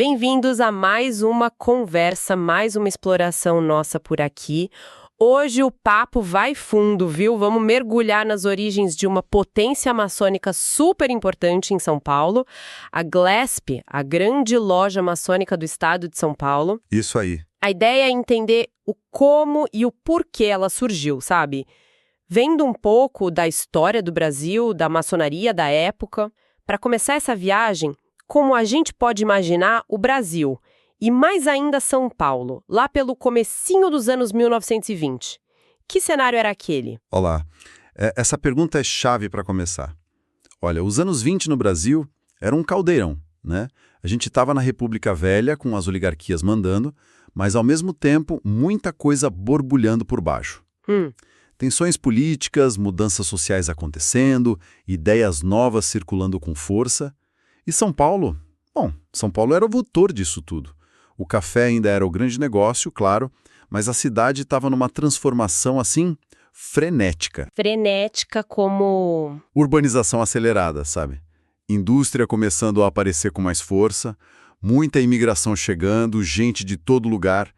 Bem-vindos a mais uma conversa, mais uma exploração nossa por aqui. Hoje o papo vai fundo, viu? Vamos mergulhar nas origens de uma potência maçônica super importante em São Paulo, a GLASP, a grande loja maçônica do estado de São Paulo. Isso aí. A ideia é entender o como e o porquê ela surgiu, sabe? Vendo um pouco da história do Brasil, da maçonaria da época. Para começar essa viagem, como a gente pode imaginar o Brasil, e mais ainda São Paulo, lá pelo comecinho dos anos 1920. Que cenário era aquele? Olá. Essa pergunta é chave para começar. Olha, os anos 20 no Brasil eram um caldeirão, né? A gente estava na República Velha, com as oligarquias mandando, mas ao mesmo tempo muita coisa borbulhando por baixo. Tensões políticas, mudanças sociais acontecendo, ideias novas circulando com força. E São Paulo? Bom, São Paulo era o motor disso tudo. O café ainda era o grande negócio, claro, mas a cidade estava numa transformação, assim, frenética. Frenética como... Urbanização acelerada, sabe? Indústria começando a aparecer com mais força, muita imigração chegando, gente de todo lugar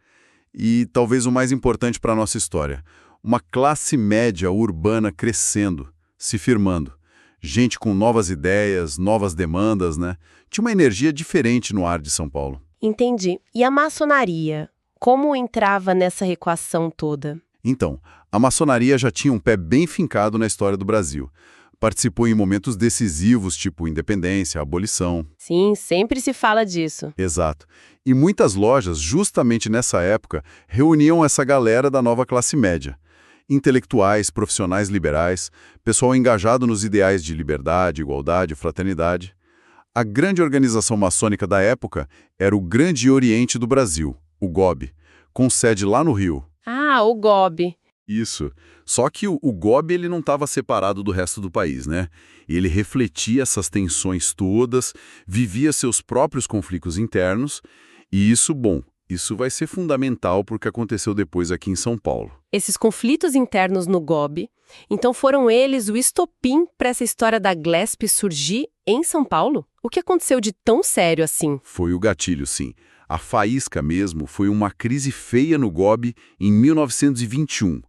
e, talvez o mais importante para a nossa história, uma classe média urbana crescendo, se firmando. Gente com novas ideias, novas demandas, né? Tinha uma energia diferente no ar de São Paulo. Entendi. E a maçonaria? Como entrava nessa equação toda? Então, a maçonaria já tinha um pé bem fincado na história do Brasil. Participou em momentos decisivos, tipo independência, abolição. Sim, sempre se fala disso. Exato. E muitas lojas, justamente nessa época, reuniam essa galera da nova classe média. Intelectuais, profissionais liberais, pessoal engajado nos ideais de liberdade, igualdade, fraternidade. A grande organização maçônica da época era o Grande Oriente do Brasil, o GOB, com sede lá no Rio. Ah, o GOB. Isso. Só que o GOB ele não estava separado do resto do país, né? Ele refletia essas tensões todas, vivia seus próprios conflitos internos, e isso vai ser fundamental para o que aconteceu depois aqui em São Paulo. Esses conflitos internos no GOB, então foram eles o estopim para essa história da GLASP surgir em São Paulo? O que aconteceu de tão sério assim? Foi o gatilho, sim. A faísca mesmo foi uma crise feia no GOB em 1921.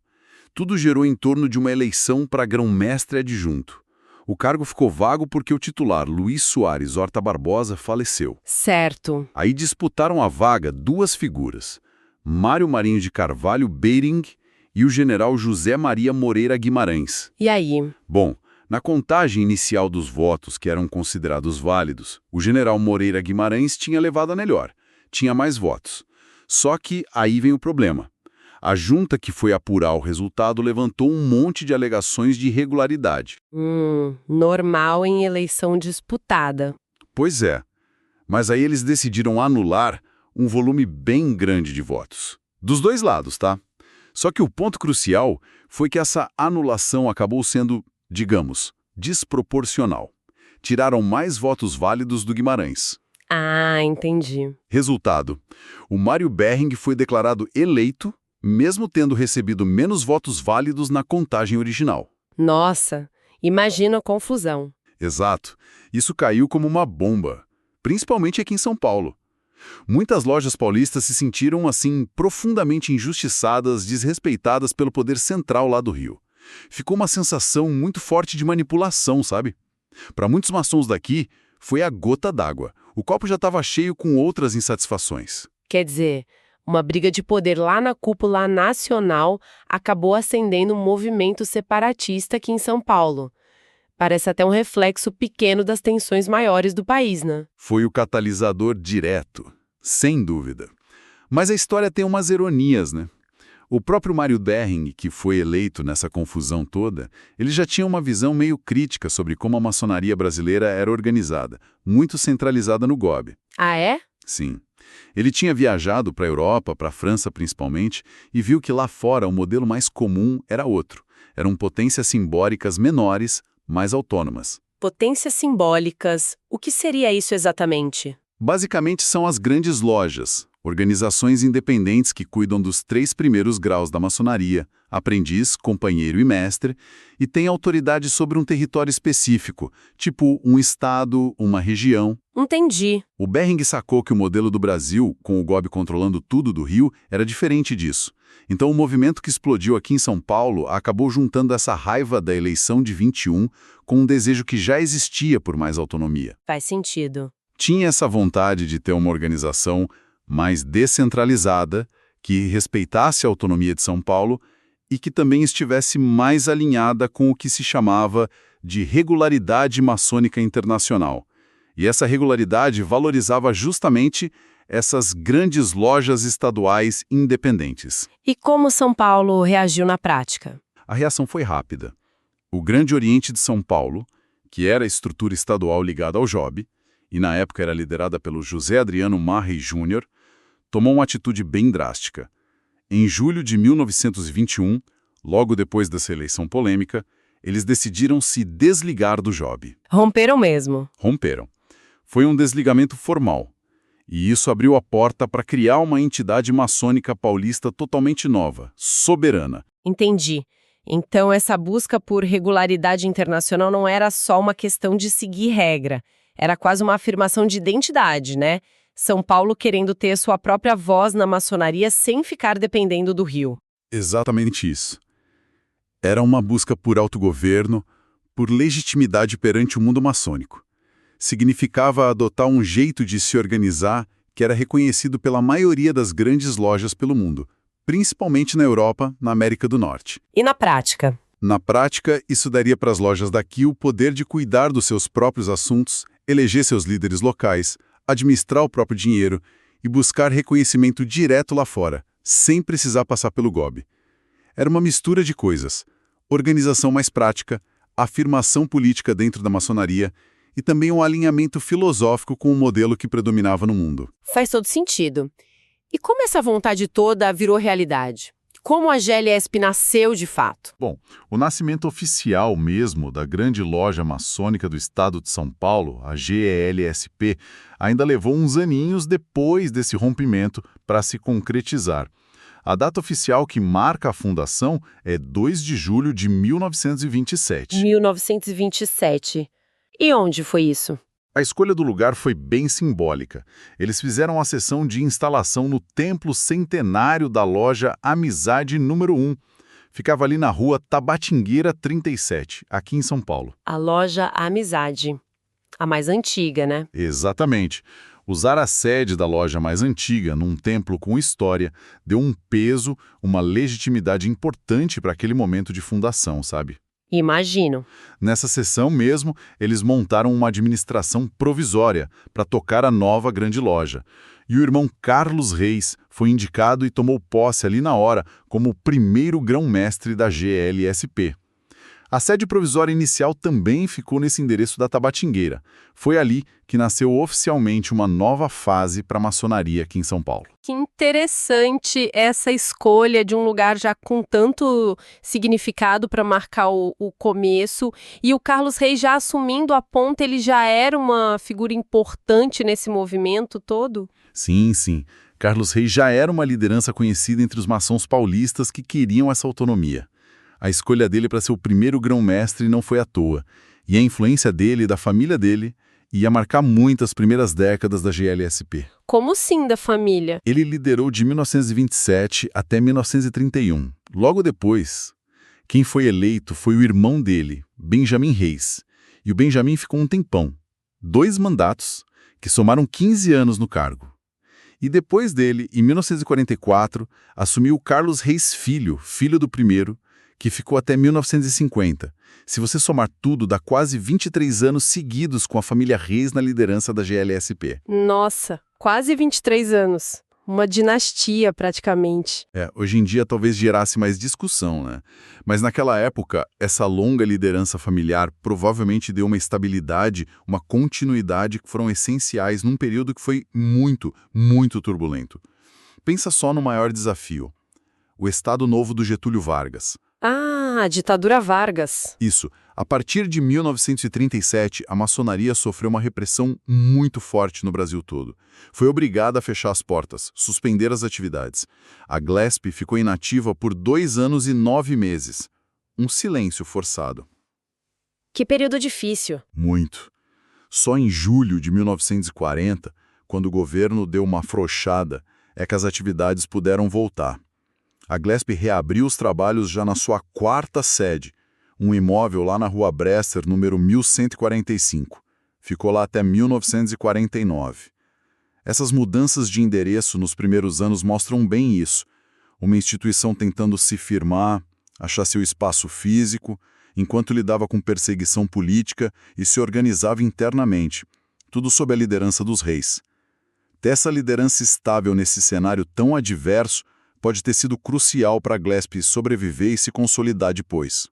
Tudo gerou em torno de uma eleição para grão-mestre adjunto. O cargo ficou vago porque o titular, Luiz Soares Horta Barbosa, faleceu. Certo. Aí disputaram a vaga duas figuras, Mário Marinho de Carvalho Beiring e o general José Maria Moreira Guimarães. E aí? Bom, na contagem inicial dos votos que eram considerados válidos, o general Moreira Guimarães tinha levado a melhor, tinha mais votos. Só que aí vem o problema. A junta que foi apurar o resultado levantou um monte de alegações de irregularidade. Normal em eleição disputada. Pois é, mas aí eles decidiram anular um volume bem grande de votos. Dos dois lados, tá? Só que o ponto crucial foi que essa anulação acabou sendo, digamos, desproporcional. Tiraram mais votos válidos do Guimarães. Ah, entendi. Resultado, o Mário Behring foi declarado eleito, mesmo tendo recebido menos votos válidos na contagem original. Nossa, imagina a confusão. Exato. Isso caiu como uma bomba, principalmente aqui em São Paulo. Muitas lojas paulistas se sentiram, assim, profundamente injustiçadas, desrespeitadas pelo poder central lá do Rio. Ficou uma sensação muito forte de manipulação, sabe? Para muitos maçons daqui, foi a gota d'água. O copo já estava cheio com outras insatisfações. Quer dizer, uma briga de poder lá na cúpula nacional acabou acendendo um movimento separatista aqui em São Paulo. Parece até um reflexo pequeno das tensões maiores do país, né? Foi o catalisador direto, sem dúvida. Mas a história tem umas ironias, né? O próprio Mário Behring, que foi eleito nessa confusão toda, ele já tinha uma visão meio crítica sobre como a maçonaria brasileira era organizada, muito centralizada no GOB. Ah, é? Sim. Ele tinha viajado para a Europa, para a França principalmente, e viu que lá fora o modelo mais comum era outro. Eram potências simbólicas menores, mais autônomas. Potências simbólicas. O que seria isso exatamente? Basicamente são as grandes lojas, organizações independentes que cuidam dos 3 primeiros graus da maçonaria, aprendiz, companheiro e mestre, e têm autoridade sobre um território específico, tipo um estado, uma região. Entendi. O Behring sacou que o modelo do Brasil, com o GOB controlando tudo do Rio, era diferente disso. Então o movimento que explodiu aqui em São Paulo acabou juntando essa raiva da eleição de 21 com um desejo que já existia por mais autonomia. Faz sentido. Tinha essa vontade de ter uma organização mais descentralizada, que respeitasse a autonomia de São Paulo e que também estivesse mais alinhada com o que se chamava de regularidade maçônica internacional. E essa regularidade valorizava justamente essas grandes lojas estaduais independentes. E como São Paulo reagiu na prática? A reação foi rápida. O Grande Oriente de São Paulo, que era a estrutura estadual ligada ao JOB, e na época era liderada pelo José Adriano Marrey Jr., tomou uma atitude bem drástica. Em julho de 1921, logo depois dessa eleição polêmica, eles decidiram se desligar do JOB. Romperam mesmo. Romperam. Foi um desligamento formal. E isso abriu a porta para criar uma entidade maçônica paulista totalmente nova, soberana. Entendi. Então essa busca por regularidade internacional não era só uma questão de seguir regra. Era quase uma afirmação de identidade, né? São Paulo querendo ter sua própria voz na maçonaria sem ficar dependendo do Rio. Exatamente isso. Era uma busca por autogoverno, por legitimidade perante o mundo maçônico. Significava adotar um jeito de se organizar que era reconhecido pela maioria das grandes lojas pelo mundo, principalmente na Europa, na América do Norte. E na prática? Na prática, isso daria para as lojas daqui o poder de cuidar dos seus próprios assuntos, eleger seus líderes locais, administrar o próprio dinheiro e buscar reconhecimento direto lá fora, sem precisar passar pelo GOB. Era uma mistura de coisas: organização mais prática, afirmação política dentro da maçonaria e também um alinhamento filosófico com o modelo que predominava no mundo. Faz todo sentido. E como essa vontade toda virou realidade? Como a GLSP nasceu de fato? Bom, o nascimento oficial mesmo da grande loja maçônica do estado de São Paulo, a GLSP, ainda levou uns aninhos depois desse rompimento para se concretizar. A data oficial que marca a fundação é 2 de julho de 1927. 1927. E onde foi isso? A escolha do lugar foi bem simbólica. Eles fizeram a sessão de instalação no Templo Centenário da loja Amizade número 1. Ficava ali na rua Tabatingueira 37, aqui em São Paulo. A loja Amizade. A mais antiga, né? Exatamente. Usar a sede da loja mais antiga, num templo com história, deu um peso, uma legitimidade importante para aquele momento de fundação, sabe? Imagino. Nessa sessão mesmo, eles montaram uma administração provisória para tocar a nova grande loja. E o irmão Carlos Reis foi indicado e tomou posse ali na hora como o primeiro grão-mestre da GLSP. A sede provisória inicial também ficou nesse endereço da Tabatingueira. Foi ali que nasceu oficialmente uma nova fase para a maçonaria aqui em São Paulo. Que interessante essa escolha de um lugar já com tanto significado para marcar o começo. E o Carlos Reis já assumindo a ponta, ele já era uma figura importante nesse movimento todo? Sim, sim. Carlos Reis já era uma liderança conhecida entre os maçons paulistas que queriam essa autonomia. A escolha dele para ser o primeiro grão-mestre não foi à toa, e a influência dele e da família dele ia marcar muitas primeiras décadas da GLSP. Como sim da família? Ele liderou de 1927 até 1931. Logo depois, quem foi eleito foi o irmão dele, Benjamin Reis, e o Benjamin ficou um tempão, 2 mandatos, que somaram 15 anos no cargo. E depois dele, em 1944, assumiu o Carlos Reis Filho, filho do primeiro, que ficou até 1950. Se você somar tudo, dá quase 23 anos seguidos com a família Reis na liderança da GLSP. Nossa, quase 23 anos. Uma dinastia, praticamente. Hoje em dia talvez gerasse mais discussão, né? Mas naquela época, essa longa liderança familiar provavelmente deu uma estabilidade, uma continuidade que foram essenciais num período que foi muito, muito turbulento. Pensa só no maior desafio: o Estado Novo do Getúlio Vargas, Ah, a ditadura Vargas. Isso. A partir de 1937, a maçonaria sofreu uma repressão muito forte no Brasil todo. Foi obrigada a fechar as portas, suspender as atividades. A GLESP ficou inativa por 2 anos e 9 meses. Um silêncio forçado. Que período difícil. Muito. Só em julho de 1940, quando o governo deu uma afrouxada, é que as atividades puderam voltar. A GLESP reabriu os trabalhos já na sua 4ª sede, um imóvel lá na Rua Bresser, número 1145. Ficou lá até 1949. Essas mudanças de endereço nos primeiros anos mostram bem isso. Uma instituição tentando se firmar, achar seu espaço físico, enquanto lidava com perseguição política e se organizava internamente, tudo sob a liderança dos reis. Ter essa liderança estável nesse cenário tão adverso pode ter sido crucial para a GLESP sobreviver e se consolidar depois.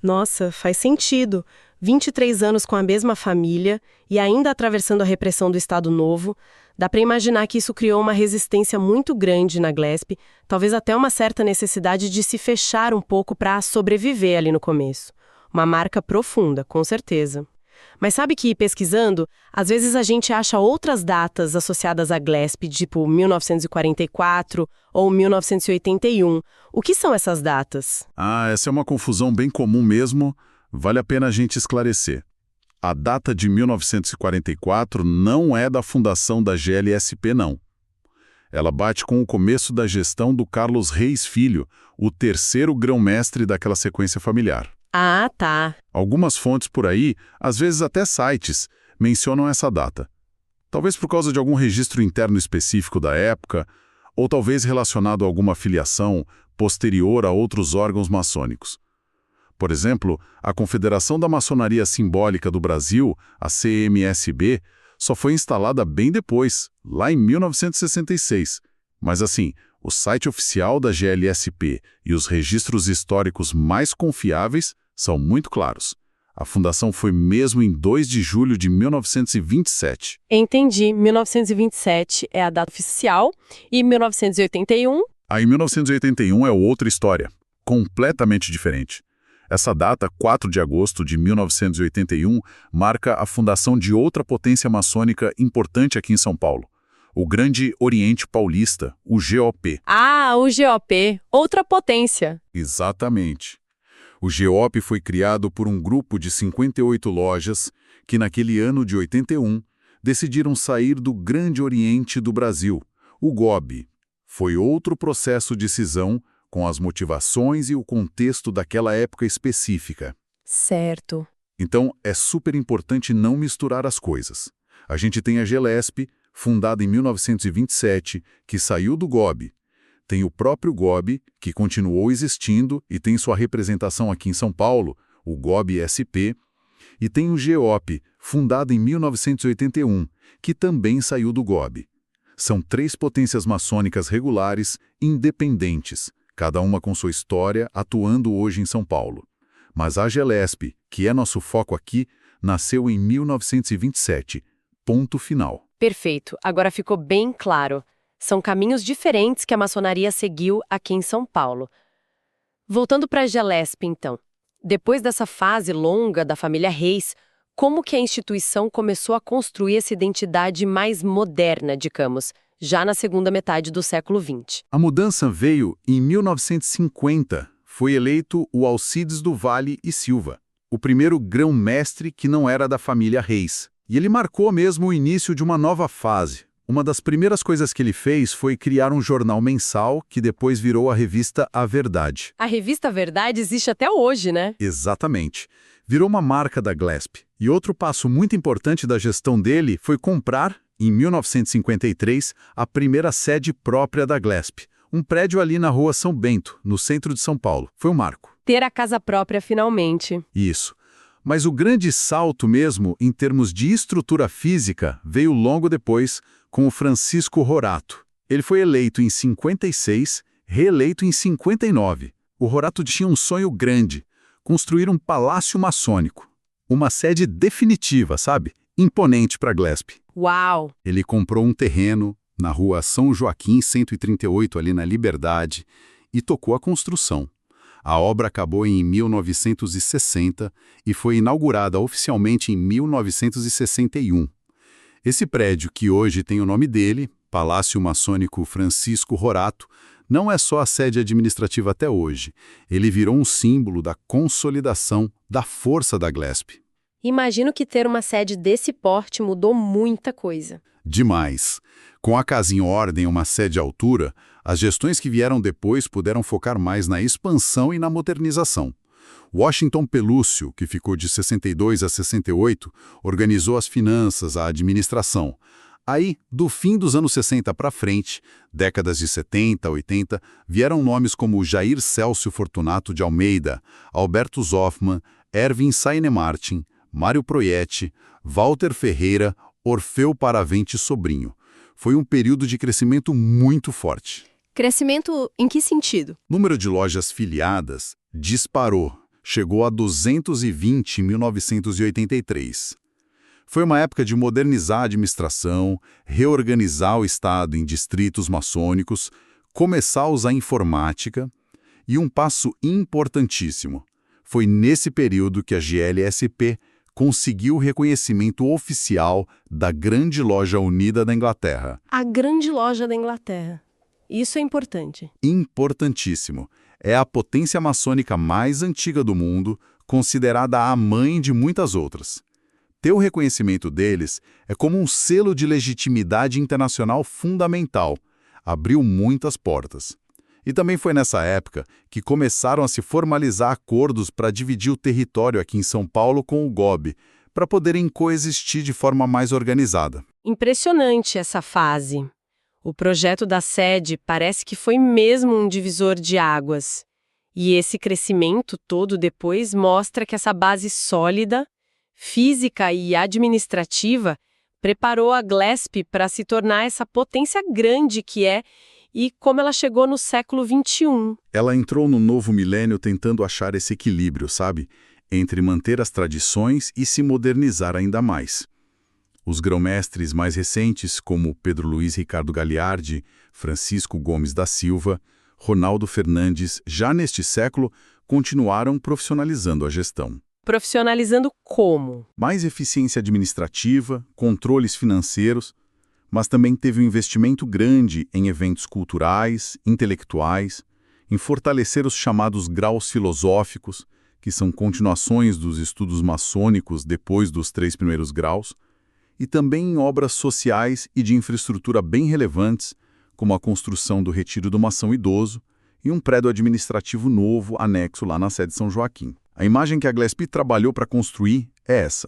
Nossa, faz sentido. 23 anos com a mesma família e ainda atravessando a repressão do Estado Novo, dá para imaginar que isso criou uma resistência muito grande na GLESP, talvez até uma certa necessidade de se fechar um pouco para sobreviver ali no começo. Uma marca profunda, com certeza. Mas sabe que, pesquisando, às vezes a gente acha outras datas associadas à GLESP, tipo 1944 ou 1981. O que são essas datas? Essa é uma confusão bem comum mesmo, vale a pena a gente esclarecer. A data de 1944 não é da fundação da GLSP, não. Ela bate com o começo da gestão do Carlos Reis Filho, o 3º grão-mestre daquela sequência familiar. Ah, tá. Algumas fontes por aí, às vezes até sites, mencionam essa data. Talvez por causa de algum registro interno específico da época, ou talvez relacionado a alguma filiação posterior a outros órgãos maçônicos. Por exemplo, a Confederação da Maçonaria Simbólica do Brasil, a CMSB, só foi instalada bem depois, lá em 1966. Mas assim, o site oficial da GLSP e os registros históricos mais confiáveis são muito claros. A fundação foi mesmo em 2 de julho de 1927. Entendi. 1927 é a data oficial e 1981... Aí 1981 é outra história, completamente diferente. Essa data, 4 de agosto de 1981, marca a fundação de outra potência maçônica importante aqui em São Paulo. O Grande Oriente Paulista, o GOP. Ah, o GOP, outra potência. Exatamente. O GOP foi criado por um grupo de 58 lojas que, naquele ano de 81, decidiram sair do Grande Oriente do Brasil, o GOB. Foi outro processo de cisão com as motivações e o contexto daquela época específica. Certo. Então, é super importante não misturar as coisas. A gente tem a GLESP, fundada em 1927, que saiu do GOB. Tem o próprio GOB, que continuou existindo e tem sua representação aqui em São Paulo, o GOB-SP, e tem o GOP, fundado em 1981, que também saiu do GOB. São 3 potências maçônicas regulares, independentes, cada uma com sua história, atuando hoje em São Paulo. Mas a GLESP, que é nosso foco aqui, nasceu em 1927. Ponto final. Perfeito. Agora ficou bem claro. São caminhos diferentes que a maçonaria seguiu aqui em São Paulo. Voltando para a GLESP, então. Depois dessa fase longa da família Reis, como que a instituição começou a construir essa identidade mais moderna, digamos, já na segunda metade do século XX? A mudança veio em 1950. Foi eleito o Alcides do Vale e Silva, o primeiro grão-mestre que não era da família Reis. E ele marcou mesmo o início de uma nova fase. Uma das primeiras coisas que ele fez foi criar um jornal mensal que depois virou a revista A Verdade. A revista A Verdade existe até hoje, né? Exatamente. Virou uma marca da GLESP. E outro passo muito importante da gestão dele foi comprar, em 1953, a primeira sede própria da GLESP. Um prédio ali na Rua São Bento, no centro de São Paulo. Foi um marco. Ter a casa própria finalmente. Isso. Mas o grande salto mesmo, em termos de estrutura física, veio logo depois, com o Francisco Rorato. Ele foi eleito em 56, reeleito em 59. O Rorato tinha um sonho grande, construir um palácio maçônico. Uma sede definitiva, sabe? Imponente para a GLESP. Uau! Ele comprou um terreno na Rua São Joaquim, 138, ali na Liberdade, e tocou a construção. A obra acabou em 1960 e foi inaugurada oficialmente em 1961. Esse prédio, que hoje tem o nome dele, Palácio Maçônico Francisco Rorato, não é só a sede administrativa até hoje. Ele virou um símbolo da consolidação da força da Glesp. Imagino que ter uma sede desse porte mudou muita coisa. Demais. Com a casa em ordem e uma sede à altura, as gestões que vieram depois puderam focar mais na expansão e na modernização. Washington Pelúcio, que ficou de 62 a 68, organizou as finanças, a administração. Aí, do fim dos anos 60 para frente, décadas de 70, 80, vieram nomes como Jair Célcio Fortunato de Almeida, Alberto Zoffmann, Erwin Saine-Martin, Mário Proietti, Walter Ferreira, Orfeu Paravente Sobrinho. Foi um período de crescimento muito forte. Crescimento em que sentido? O número de lojas filiadas disparou, chegou a 220 em 1983. Foi uma época de modernizar a administração, reorganizar o Estado em distritos maçônicos, começar a usar informática e um passo importantíssimo. Foi nesse período que a GLSP conseguiu o reconhecimento oficial da Grande Loja Unida da Inglaterra. A Grande Loja da Inglaterra. Isso é importante. Importantíssimo. É a potência maçônica mais antiga do mundo, considerada a mãe de muitas outras. Ter o reconhecimento deles é como um selo de legitimidade internacional fundamental. Abriu muitas portas. E também foi nessa época que começaram a se formalizar acordos para dividir o território aqui em São Paulo com o GOB, para poderem coexistir de forma mais organizada. Impressionante essa fase. O projeto da sede parece que foi mesmo um divisor de águas. E esse crescimento todo depois mostra que essa base sólida, física e administrativa, preparou a Glesp para se tornar essa potência grande que é e como ela chegou no século XXI. Ela entrou no novo milênio tentando achar esse equilíbrio, sabe? Entre manter as tradições e se modernizar ainda mais. Os grão-mestres mais recentes, como Pedro Luiz Ricardo Gagliardi, Francisco Gomes da Silva, Ronaldo Fernandes, já neste século, continuaram profissionalizando a gestão. Profissionalizando como? Mais eficiência administrativa, controles financeiros, mas também teve um investimento grande em eventos culturais, intelectuais, em fortalecer os chamados graus filosóficos, que são continuações dos estudos maçônicos depois dos 3 primeiros graus, e também em obras sociais e de infraestrutura bem relevantes, como a construção do Retiro do Mação Idoso e um prédio administrativo novo anexo lá na sede São Joaquim. A imagem que a Glesp trabalhou para construir é essa: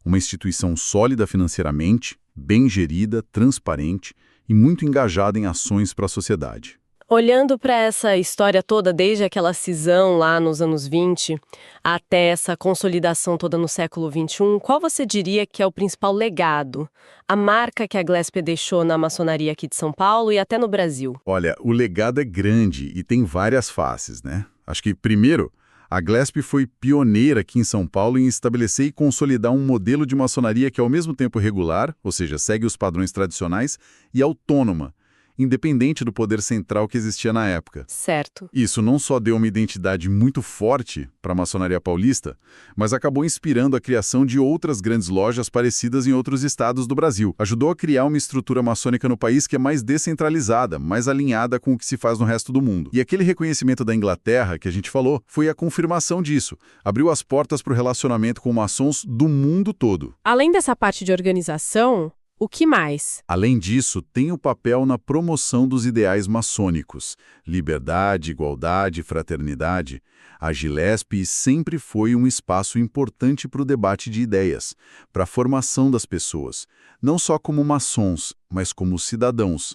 uma instituição sólida financeiramente, bem gerida, transparente e muito engajada em ações para a sociedade. Olhando para essa história toda, desde aquela cisão lá nos anos 20 até essa consolidação toda no século XXI, qual você diria que é o principal legado, a marca que a Glesp deixou na maçonaria aqui de São Paulo e até no Brasil? Olha, o legado é grande e tem várias faces, né? Acho que, primeiro, a Glesp foi pioneira aqui em São Paulo em estabelecer e consolidar um modelo de maçonaria que é ao mesmo tempo regular, ou seja, segue os padrões tradicionais, e autônoma, independente do poder central que existia na época. Certo. Isso não só deu uma identidade muito forte para a maçonaria paulista, mas acabou inspirando a criação de outras grandes lojas parecidas em outros estados do Brasil. Ajudou a criar uma estrutura maçônica no país que é mais descentralizada, mais alinhada com o que se faz no resto do mundo. E aquele reconhecimento da Inglaterra, que a gente falou, foi a confirmação disso. Abriu as portas para o relacionamento com maçons do mundo todo. Além dessa parte de organização, o que mais? Além disso, tem o papel na promoção dos ideais maçônicos. Liberdade, igualdade, fraternidade. A Glesp sempre foi um espaço importante para o debate de ideias, para a formação das pessoas, não só como maçons, mas como cidadãos.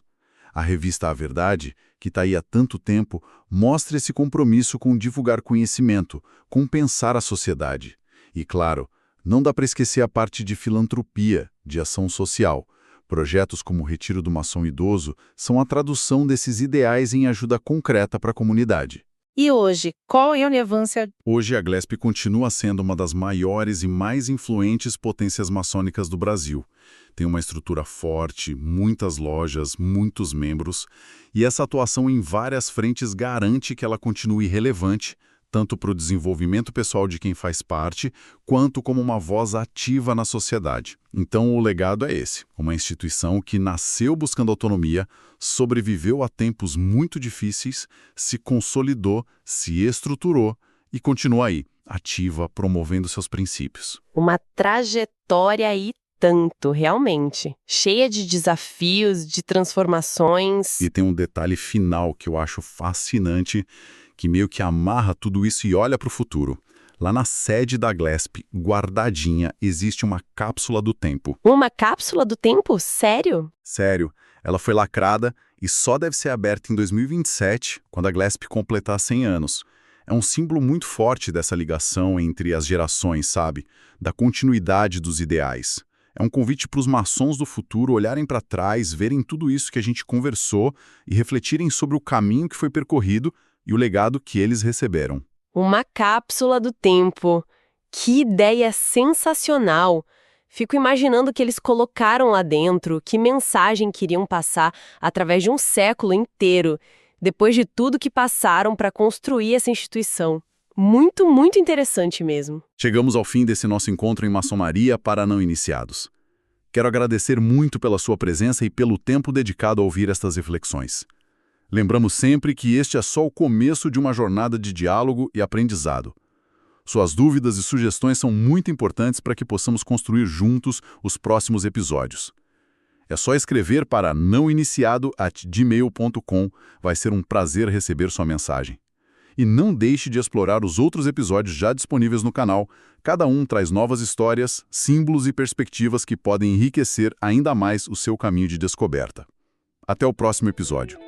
A revista A Verdade, que está aí há tanto tempo, mostra esse compromisso com divulgar conhecimento, com pensar a sociedade. E, claro, não dá para esquecer a parte de filantropia, de ação social. Projetos como o Retiro do Mação Idoso são a tradução desses ideais em ajuda concreta para a comunidade. E hoje, qual é a relevância? Hoje a Glesp continua sendo uma das maiores e mais influentes potências maçônicas do Brasil. Tem uma estrutura forte, muitas lojas, muitos membros, e essa atuação em várias frentes garante que ela continue relevante, tanto para o desenvolvimento pessoal de quem faz parte, quanto como uma voz ativa na sociedade. Então, o legado é esse, uma instituição que nasceu buscando autonomia, sobreviveu a tempos muito difíceis, se consolidou, se estruturou e continua aí, ativa, promovendo seus princípios. Uma trajetória e tanto, realmente. Cheia de desafios, de transformações. E tem um detalhe final que eu acho fascinante, que meio que amarra tudo isso e olha para o futuro. Lá na sede da Glesp, guardadinha, existe uma cápsula do tempo. Uma cápsula do tempo? Sério? Sério, ela foi lacrada e só deve ser aberta em 2027, quando a Glesp completar 100 anos. É um símbolo muito forte dessa ligação entre as gerações, sabe? Da continuidade dos ideais. É um convite para os maçons do futuro olharem para trás, verem tudo isso que a gente conversou e refletirem sobre o caminho que foi percorrido e o legado que eles receberam. Uma cápsula do tempo. Que ideia sensacional! Fico imaginando o que eles colocaram lá dentro, que mensagem queriam passar através de um século inteiro, depois de tudo que passaram para construir essa instituição. Muito, muito interessante mesmo. Chegamos ao fim desse nosso encontro em maçonaria para não iniciados. Quero agradecer muito pela sua presença e pelo tempo dedicado a ouvir estas reflexões. Lembramos sempre que este é só o começo de uma jornada de diálogo e aprendizado. Suas dúvidas e sugestões são muito importantes para que possamos construir juntos os próximos episódios. É só escrever para nãoiniciado@gmail.com, vai ser um prazer receber sua mensagem. E não deixe de explorar os outros episódios já disponíveis no canal. Cada um traz novas histórias, símbolos e perspectivas que podem enriquecer ainda mais o seu caminho de descoberta. Até o próximo episódio.